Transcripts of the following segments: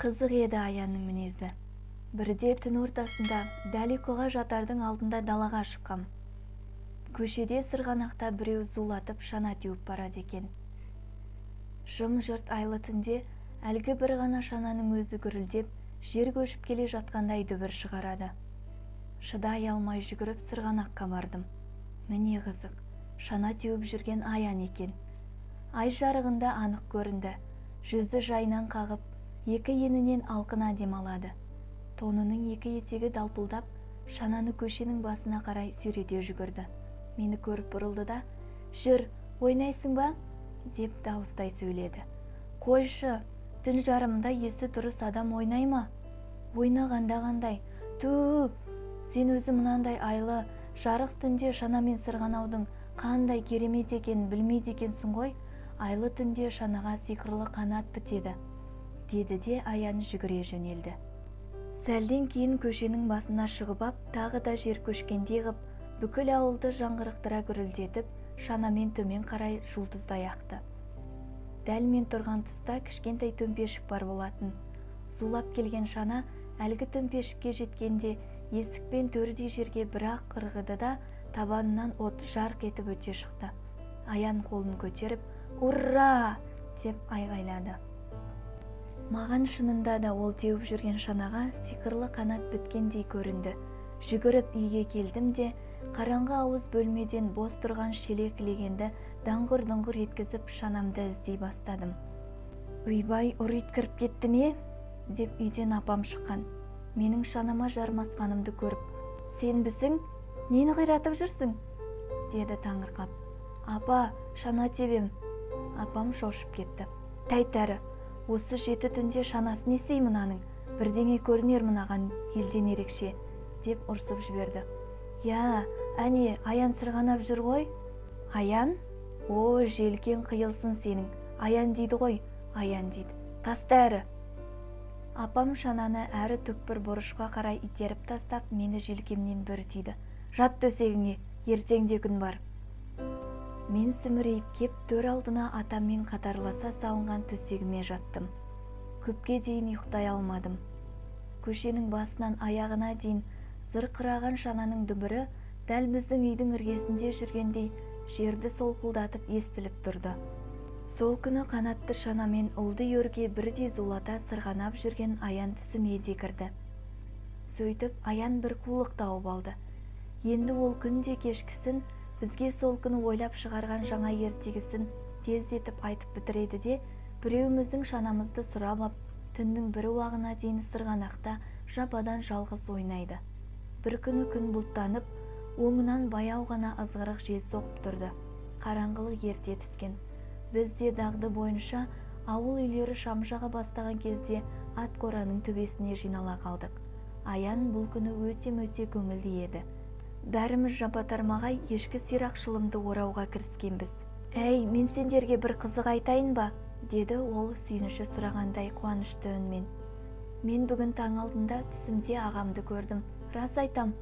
Қызық еді Аянның мінезі. Бірде түн ортасында дәл ұйқыға жатардың алдында далаға шыққам. Көшеде сырғанақта біреу зулатып шана теуіп барады екен. Жым-жырт айлы түнде әлгі бір ғана шананың өзі гүрілдеп, жер көшіп келе жатқандай дүбір шығарады. Шыдай алмай жүгіріп сырғанаққа бардым. Міне қызық, шана теуіп жүрген Аян екен. Ай жарығында анық көрінді. Жүзі жайнан қағып, екі енінен алқына демалады. Тонының екі етегі далпылдап, шананы көшенің басына қарай сүйрете жүгірді. Мені көріп бұрылды да, «Жүр, ойнайсың ба?» деп дауыстай сөйледі. «Қойшы, түн жарымында есі дұрыс адам ойнай ма?» «Ойнағанда қандай? Түп! Сен өзі мынандай айлы, жарық түнде шанамен сырғанаудың қандай керемет екенін білмейді екенсің ғой. Айлы түнде шанаға сиқырлы қанат бітеді», деді де Аян жүгіре жөнелді. Сәлден кейін көшенің басына шығып ап, тағы да жер көшкендей ғып, бүкіл ауылды жаңғырықтыра гүрілдетіп, шанамен төмен қарай жұлдыздай ақты. Дәл мен тұрған тұста кішкентай төмпешік бар болатын. Зулап келген шана әлгі төмпешікке жеткенде есікпен төрдей жерге бір-ақ ырғыды да табанынан от жарқ етіп өте шықты. Аян қолын көтеріп, «Ура!» деп айғайлады. Маған шынында да ол теуіп жүрген шанаға сиқырлы қанат біткендей көрінді. Жүгіріп үйге келдім де, қараңғы ауыз бөлмеден бос тұрған шелек легенді даңғыр-дұңғыр еткізіп шанамды іздей бастадым. «Үйбай, ұрит кіріп кетті ме?» деп үйден апам шыққан. Менің шанама жармасқанымды көріп, «Сен бісің? Нені қиратып жүрсің?» деді таңырқап. «Апа, шана тебем». Апам шошып кетті. «Тәйтәрі, осы жеті түнде шанасын есей мынаның, бірдеңе көрінер мынаған елден ерекше», деп ұрсып жіберді. «Я, әне, Аян сырғанап жүр ғой». «Аян? О, желкен қиылсын сенің. Аян дейді ғой, Аян дейді. Таста әрі». Апам шананы әрі түкпір бұрышқа қарай итеріп тастап, мені желкемнен бір түйді. «Жат төсегіңе, ертеңде күн бар». Мен сүмірейіп кеп төр алдына атаммен қатарласа салынған төсегіме жаттым. Көпке дейін ұйықтай алмадым. Көшенің басынан аяғына дейін зырқыраған шананың дүбірі дәл біздің үйдің іргесінде жүргендей жерді солқылдатып естіліп тұрды. Сол күні қанатты шанамен ылды өрге бірдей зулата сырғанап жүрген Аян түсіме де кірді. Сөйтіп Аян бір қулық тауып алды. Енді ол күнде кешкісін бізге сол күні ойлап шығарған жаңа ертегісін тездетіп айтып бітіреді де, біреуіміздің шанамызды сұрап ап, түннің бір уағына дейін сырғанақта жападан жалғыз ойнайды. Бір күні күн бұлттанып, оңынан баяу ғана ызғырық жел соғып тұрды. Қараңғылық ерте түскен. Біз де дағды бойынша ауыл үйлері шам жаға бастаған кезде ат қораның төбесіне жинала қалдық. Аян бұл күні өте-мөте көңілді еді. Бәріміз жапа-тармағай ешкі сирақ шылымды орауға кіріскенбіз. «Әй, мен сендерге бір қызық айтайын ба?» деді ол сүйініші сұрағандай қуанышты үнмен. Мен бүгін таң алдында түсімде ағамды көрдім. Рас айтам.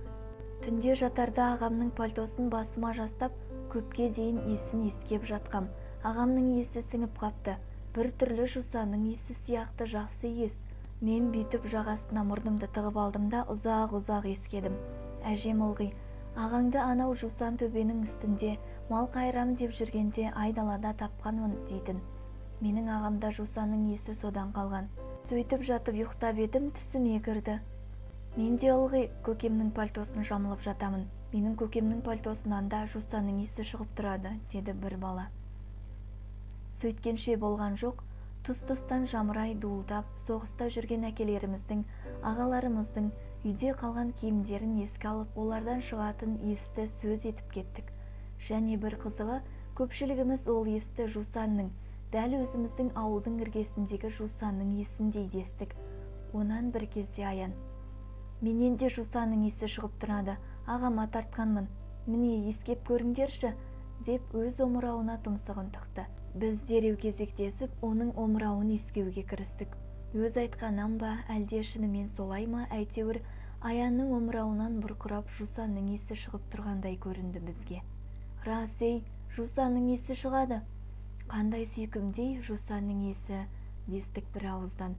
Түнде жатарда ағамның пальтосын басыма жастап, көпке дейін есін иіскеп жатқам. Ағамның есі сіңіп қапты. Бір түрлі жусанның есі сияқты жақсы иіс. Мен бүйтіп жағасына мұрнымды тығып алдым да ұзақ-ұзақ иіскедім. Әжем ылғи, «Ағаңды анау жусан төбенің үстінде мал қайрам деп жүргенде айдалада тапқанмын» дейтін. Менің ағамда жусанның есі содан қалған. Сөйтіп жатып ұйықтап едім, түсіме кірді. Мен де ылғи көкемнің пальтосын жамылып жатамын. Менің көкемнің пальтосынан да жусанның есі шығып тұрады, деді бір бала. Сөйткенше болған жоқ, тұс-тұстан жамырай дуылдап, соғыста жүрген әкелеріміздің, ағаларымыздың үйде қалған киімдерін еске алып, олардан шығатын иісті сөз етіп кеттік. Және бір қызығы, көпшілігіміз ол иісті жусанның, дәл өзіміздің ауылдың іргесіндегі жусанның иісіндей дестік. Онан бір кезде Аян: «Менен де жусанның иісі шығып тұрады, ағама тартқанмын. Міне, иіскеп көріңдерші», деп өз омырауына тұмсығын тықты. Біз дереу кезектесіп, оның омырауын иіскеуге кірістік. Өз айтқанам ба, әлде шынымен солай ма, әйтеуір Аянның омырауынан бұрқырап жусанның иісі шығып тұрғандай көрінді бізге. «Рас ей, жусанның иісі шығады». «Қандай сүйкімдей жусанның иісі», дестік бір ауыздан.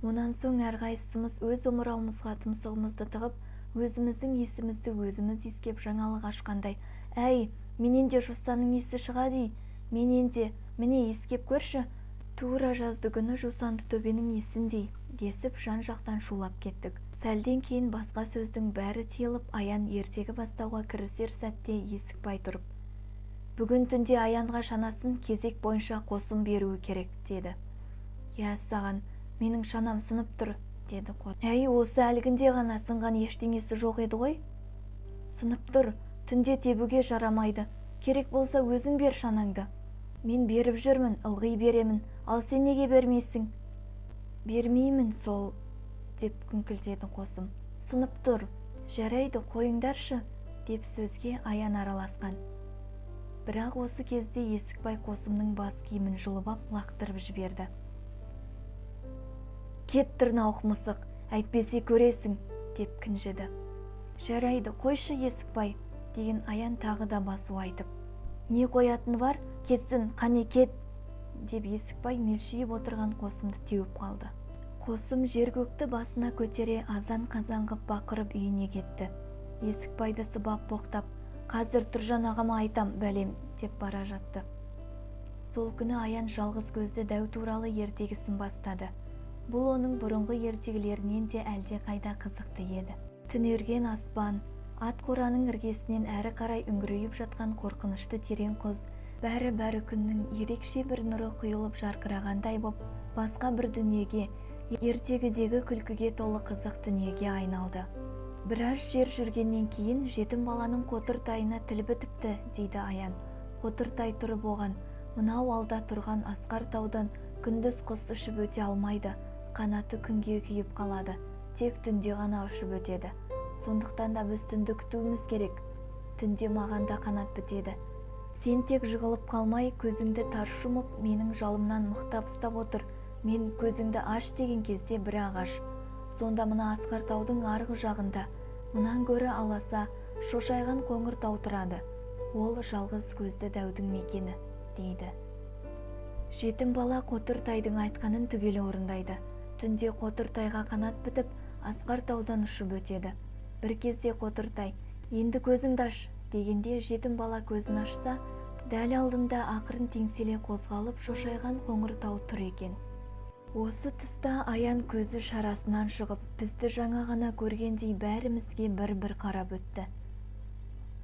Онан соң әрқайсымыз өз омырауымызға тұмсығымызды тығып, өзіміздің есімізді өзіміз иіскеп жаңалық ашқандай: «Әй, менен де жусанның иісі шығады, менен де, міне иіскеп көрші!» Тура жазды күні жусанды төбенің иісіндей десіп жан-жақтан шулап кеттік. Сәлден кейін басқа сөздің бәрі тиылып, Аян ертегі бастауға кірісер сәтте Есікбай тұрып: «Бүгін түнде Аянға шанасын кезек бойынша қосым беруі керек», деді. «Я саған, менің шанам сынып тұр», деді Қот. «Әй, осы әлгінде ғана сынған ештеңесі жоқ еді ғой?» «Сынып тұр, түнде тебуге жарамайды. Керек болса өзің бер шанаңды». «Мен беріп жүрмін, ылғи беремін. Ал сен неге бермейсің?» «Бермеймін сол», деп күңкілдеді Қосым. «Сынып тұр. Жарайды, қойыңдаршы», деп сөзге Аян араласқан. Бірақ осы кезде Есікбай Қосымның бас киімін жұлып ап лақтырып жіберді. «Кет, тырнауық мысық, әйтпесе көресің», деп кінжіді. «Жарайды, қойшы Есікбай», деген Аян тағы да басу айтып. «Не қоятын бар? Кетсін, қане кет», деп Есікбай мелшиіп отырған Қосымды теуіп қалды. Қосым жер-көкті басына көтере азан-қазан ғып бақырып үйіне кетті. Есікбайды сыбап боқтап: «Қазір Тұржан ағама айтам, бәлем», деп бара жатты. Сол күні Аян жалғыз көзді дәу туралы ертегісін бастады. Бұл оның бұрынғы ертегілерінен де әлде қайда қызықты еді. Түнерген аспан, ат қораның іргесінен әрі қарай үңірейіп жатқан қорқынышты терең құз, бәрі күннің ерекше бір нұры құйылып жарқырағандай боп, басқа бір дүниеге, ертегідегі күлкіге толы қызық дүниеге айналды. Біраз жер жүргеннен кейін жетім баланың қотыр-тайына тіл бітіпті, дейді Аян. Қотыр-тай тұрып оған: «Мынау алда тұрған асқар таудан күндіз құс ұшып өте алмайды, қанаты күнге күйіп қалады, тек түнде ғана ұшып өтеді. Сондықтан да біз түнді күтуіміз керек. Түнде маған да қанат бітеді. Сен тек жығылып қалмай, көзіңді тарс жұмып, менің жалымнан мықтап ұстап отыр. Мен көзіңді аш деген кезде бір ағаш. Сонда мына асқар таудың арғы жағында, мұнан гөрі аласа, шошайған қоңыр тау тұрады. Ол жалғыз көзді дәудің мекені», дейді. Жетім бала Қотыр-тайдың айтқанын түгел орындайды. Түнде Қотыр-тайға қанат бітіп, асқар таудан ұшып өтеді. Бір кезде Қотыр-тай: «Енді көзіңді аш», дегенде жетім бала көзін ашса, дәл алдында ақырын теңселе қозғалып шошайған қоңыр тау тұр екен. Осы тұста Аян көзі шарасынан шығып, бізді жаңа ғана көргендей бәрімізге бір-бір қарап өтті.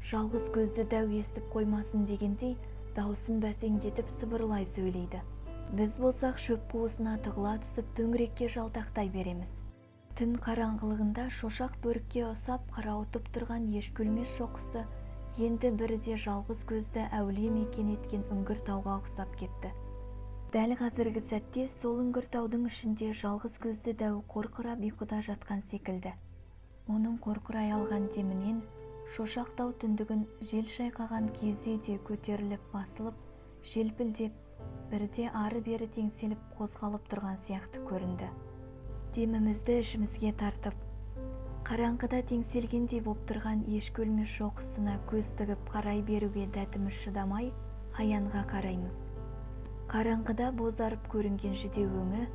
Жалғыз көзді дәу естіп қоймасын дегендей, даусын бәсеңдетіп сыбырлай сөйлейді. Біз болсақ шөп қуысына тығыла түсіп төңірекке жалтақтай береміз. Түн қараңғылығында шошақ бөрікке ұсап қарауытып тұрған ешкөлмес шоқысы енді бірде жалғыз көзді әулие мекен еткен үңгір тауға ұқсап кетті. Дәл қазіргі сәтте сол үңгір таудың ішінде жалғыз көзді дәу қорқырап ұйқыда жатқан секілді. Оның қорқырай алған демінен шошақ тау түндігін жел шайқаған киіз үйде көтеріліп басылып, желпілдеп, бірде ары-бері теңселіп қозғалып тұрған сияқты көрінді. Демімізді ішімізге тартып, қараңғыда теңселгендей боп тұрған ешкөлмес шоқысына көз тігіп қарай беруге дәтіміз шыдамай, Аянға қараймыз. Қараңғыда бозарып көрінген жүдеу өңі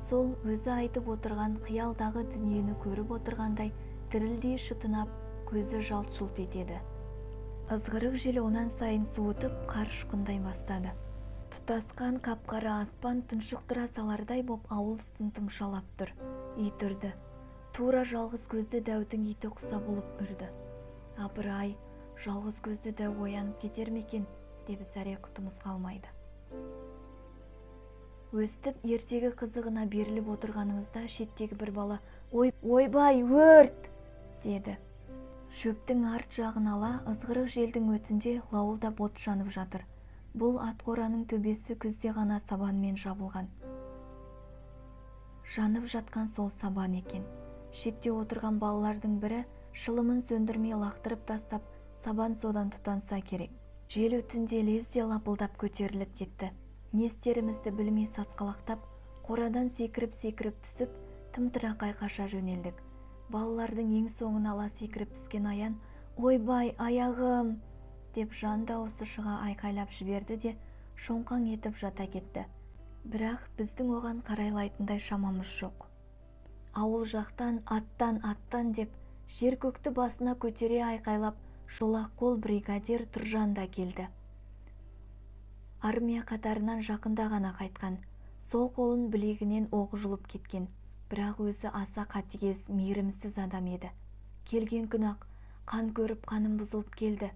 сол өзі айтып отырған қиялдағы дүниені көріп отырғандай дірілдей шытынап, көзі жалт-жұлт етеді. Ызғырық жел онан сайын суытып, қар ұшқындай бастады. Тұтасқан қап-қара аспан тұншықтыра салардай боп ауыл үстін тұмшалап тұр. Ит үрді. Тура жалғыз көзді дәудің иті құса болып үрді. Апыр-ай, жалғыз көзді дәу оянып кетер мекен, деп зәре құтымыз қалмайды. Өстіп ертегі қызығына беріліп отырғанымызда шеттегі бір бала: «Ойбай, өрт!» деді. Шөптің арт жағын ала, ызғырық желдің өтінде лауылдап от жанып жатыр. Бұл ат қораның төбесі күзде ғана сабанмен жабылған. Жанып жатқан сол сабан екен. Шетте отырған балалардың бірі шылымын сөндірмей лақтырып тастап, сабан содан тұтанса керек. Жел өтінде лезде лапылдап көтеріліп кетті. Не істерімізді білмей сасқалақтап, қорадан секіріп-секіріп түсіп, тым-тырақай қаша жөнелдік. Балалардың ең соңын ала секіріп түскен Аян: «Ойбай, аяғым!» деп жан дауысы шыға айқайлап жіберді де шоңқаң етіп жата кетті. Бірақ біздің оған қарайлайтындай шамамыз жоқ. Ауыл жақтан аттан деп жер-көкті басына көтере айқайлап шолақ қол бригадир Тұржан да келді. Армия қатарынан жақында ғана қайтқан, сол қолын білегінен оқ жұлып кеткен, бірақ өзі аса қатыгез, мейірімсіз адам еді. Келген күн-ақ қан көріп қаным бұзылып келді,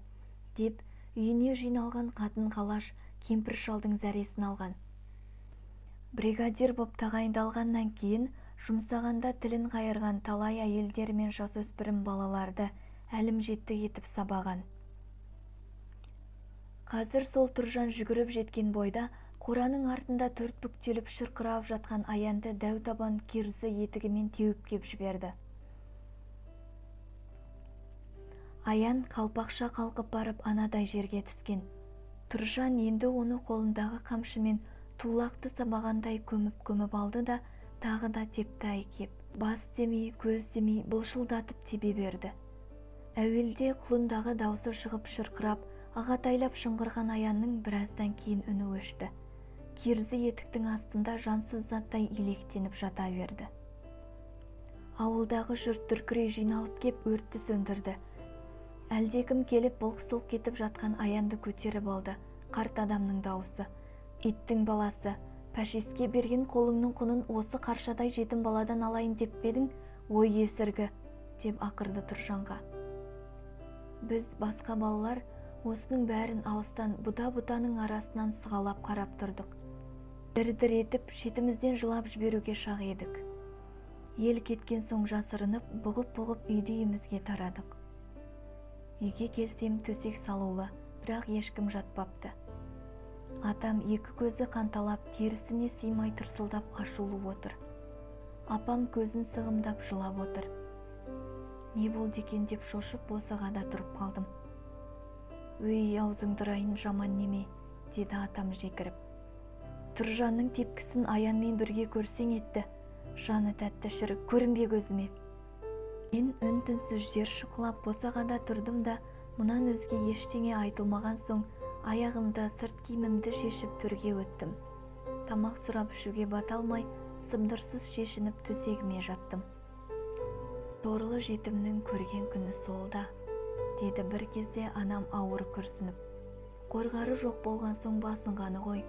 деп үйіне жиналған қатын-қалаш, кемпір-шалдың зәресін алған. Бригадир боп тағайындалғаннан кейін жұмсағанда тілін қайырған талай әйелдер мен жасөспірім балаларды әлімжетті етіп сабаған. Қазір сол Тұржан жүгіріп жеткен бойда қораның артында төрт бүктеліп шырқырап жатқан Аянды дәу табан кирзі етігімен теуіп кеп жіберді. Аян қалпақша қалқып барып анадай жерге түскен. Тұржан енді оны қолындағы қамшымен тулақты сабағандай көміп алды да тағы да тепті айкеп. Бас демей, көз демей былшылдатып тебе берді. Әуелде құлындағы даусы шығып шырқырап, ағатайлап шыңғырған Аянның біраздан кейін үні өшті. Кирзі етіктің астында жансыз заттай илектеніп жата берді. Ауылдағы жұрт дүркірей жиналып кеп өртті сөндірді. Әлдекім келіп былқ-сылқ кетіп жатқан Аянды көтеріп алды. Қарт адамның дауысы: «Иттің баласы, пәшеске берген қолыңның құнын осы қаршадай жетім баладан алайын деп бедің, ой есіргі!» деп ақырды Тұржанға. Біз басқа балалар осының бәрін алыстан бұта-бұтаның арасынан сығалап қарап тұрдық. Дір-дір етіп шетімізден жылап жіберуге шақ едік. Ел кеткен соң жасырынып, бұғып-бұғып үйді-үйімізге тарадық. Үйге келсем төсек салулы, бірақ ешкім жатпапты. Атам екі көзі қанталап, терісіне сыймай тырсылдап ашулы отыр. Апам көзін сығымдап жылап отыр. Не болды екен деп шошып босағада тұрып қалдым. «Өй, аузыңды ұрайын, жаман неме», деді атам жекіріп. «Тұржанның тепкісін Аянмен бірге көрсең етті. Жаны тәтті шірік, көрінбе көзіме». Мен үн-түнсіз жер шұқылап босағада тұрдым да, мұнан өзге ештеңе айтылмаған соң аяғымда сырт киімімді шешіп төрге өттім. Тамақ сұрап ішуге бата алмай, сыбдырсыз шешініп төсегіме жаттым. Торлы жетімнің көрген күні солда, деді бір кезде анам ауыр күрсініп. Қорғары жоқ болған соң басынғаны ғой.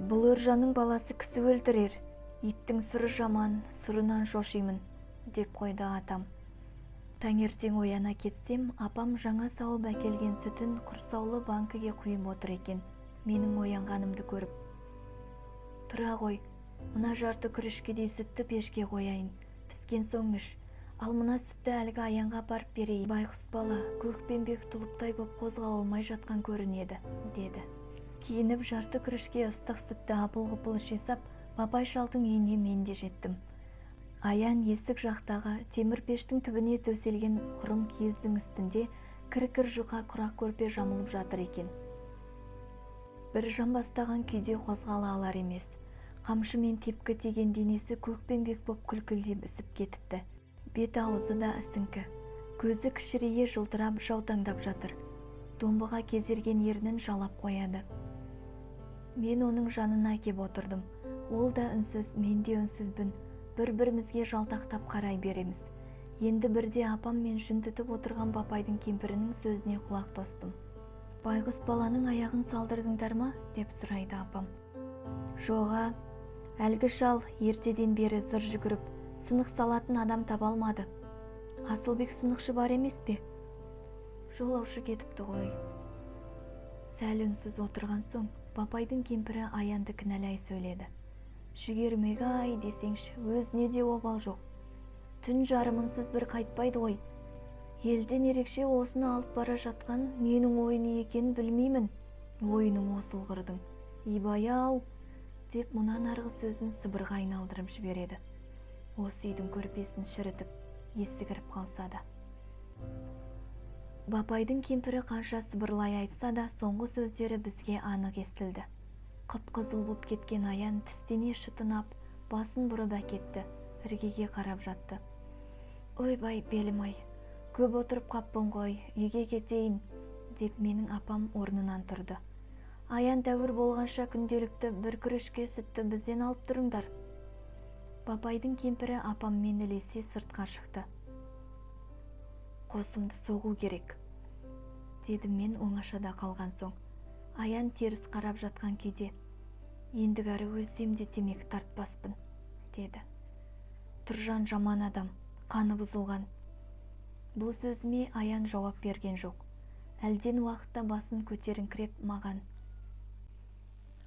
Бұл Өржанның баласы кісі өлтірер. Иттің сұры жаман, сұрынан шошимын, деп қойды атам. Таңертең ояна кетсем, апам жаңа сауып әкелген сүтін құрсаулы банкіге құйып отыр екен, менің оянғанымды көріп. «Тұра ғой, мына жарты күрішкедей сүтті пешке қояйын, піскен соң іш, ал мына сүтті әлгі Аянға апарып берейін. Байғұс бала көкпеңбек тұлыптай боп қозғала алмай жатқан көрінеді», деді. Киініп жарты күрішке ыстық сүтті апыл-ғұпыл іше сап, Бапай шалдың үйіне мен де жеттім. Аян есік жақтағы темір пештің түбіне төселген құрым киіздің үстінде кір-кір жұқа құрақ көрпе жамылып жатыр екен. Бір жамбастаған күйде қозғала алар емес. Қамшымен тепкі тиген денесі көкпеңбек боп күлкілдеп ісіп кетіпті. Бет-аузы да ісіңкі. Көзі кішірейе жылтырап жаутаңдап жатыр. Домбыға кезерген ернін жалап қояды. Мен оның жанына кеп отырдым. Ол да үнсіз, мен де үнсізбін. Бір-бірімізге жалтақтап қарай береміз. Енді бірде апам мен жүн түтіп отырған Бапайдың кемпірінің сөзіне құлақ тостым. «Байғұс баланың аяғын салдырдыңдар ма?» деп сұрайды апам. «Жоға, әлгі шал ертеден бері зыр жүгіріп, сынық салатын адам таба алмады. Асылбек сынықшы бар емес пе? Жолаушы кетіпті ғой». Сәл үнсіз отырған соң, Бапайдың кемпірі Аянды кінәлай сөйледі. «Жүгермек-ай десеңші, өзіне де обал жоқ. Түн жарымынсыз бір қайтпайды ғой. Елден ерекше осыны алып бара жатқан менің ойыны екенін білмеймін. Ойының осыл қырдың. Ибай-ау!» деп мұнан арғы сөзін сыбырға айналдырып жібереді. Осы үйдің көрпесін шірітіп, есі кіріп қалса да. Бапайдың кемпірі қанша сыбырлай айтса да, соңғы сөздері бізге анық естілді. Қып-қызыл боп кеткен Аян тістене шытынап, басын бұрып әкетті, іргеге қарап жатты. «Ойбай, белім-ай, көп отырып қаппын ғой, үйге кетейін», деп менің апам орнынан тұрды. «Аян тәуір болғанша күнделікті бір күрішке сүтті бізден алып тұрыңдар». Бабайдың кемпірі апаммен ілесе сыртқа шықты. «Қосымды соғу керек», дедім мен оңашада қалған соң. Аян теріс қарап жатқан күйде. «Ендігәрі өлсем де темекі тартпаспын», деді. «Тұржан жаман адам, қаны бұзылған». Бұл сөзіме Аян жауап берген жоқ. Әлден уақытта басын көтеріңкіреп маған: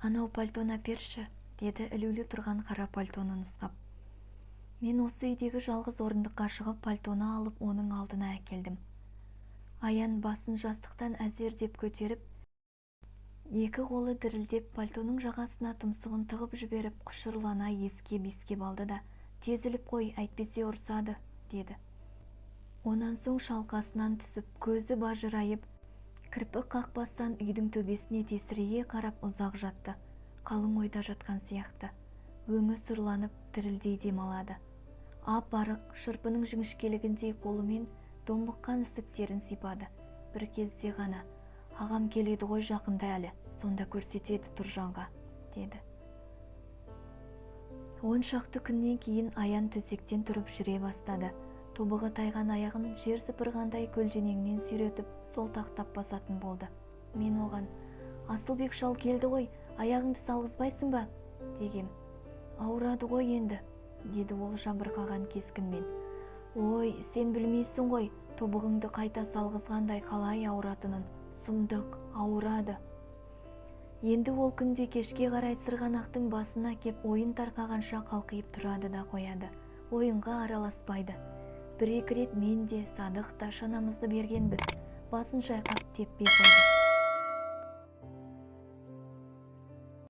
«Анау пальтоны әперші», деді ілулі тұрған қара пальтоны нұсқап. Мен осы үйдегі жалғыз орындыққа шығып пальтоны алып оның алдына әкелдім. Аян басын жастықтан әзер-деп көтеріп, екі қолы дірілдеп пальтоның жағасына тұмсығын тығып жіберіп құшырлана ескеп алды да: «Тезіліп қой, әйтпесе ұрсады», деді. Онан соң шалқасынан түсіп, көзі бажырайып, кірпік қақпастан үйдің төбесіне тесірейе қарап ұзақ жатты. Қалың ойда жатқан сияқты. Өңі сұрланып, дірілдей демалады. Ап-арық шырпының жіңішкелігіндей қолымен домбыққан ісіктерін сипады. Бір кезде ғана: «Ағам келеді ғой жақында әлі, сонда көрсетеді Тұржанға», деді. 10 шақты күннен кейін Аян төсектен тұрып жүре бастады. Тобығы тайған аяғын жер сыпырғандай көлденеңнен сүйретіп, сол тақтап басатын болды. Мен оған: «Асылбек шал келді ғой, аяғыңды салғызбайсың ба?» дегем. «Ауырады ғой енді», деді ол жабырқаған кескінмен. «Ой, сен білмейсің ғой, тобығыңды қайта салғызғандай қалай ауыратынын. Сұмдық, ауырады». Енді ол күнде кешке қарай сырғанақтың басына кеп ойын тарқағанша қалқиып тұрады да қояды. Ойынға араласпайды. Бір-екі рет мен де, Садық та шанамызды бергенбіз. Басын шайқап теппей қойды.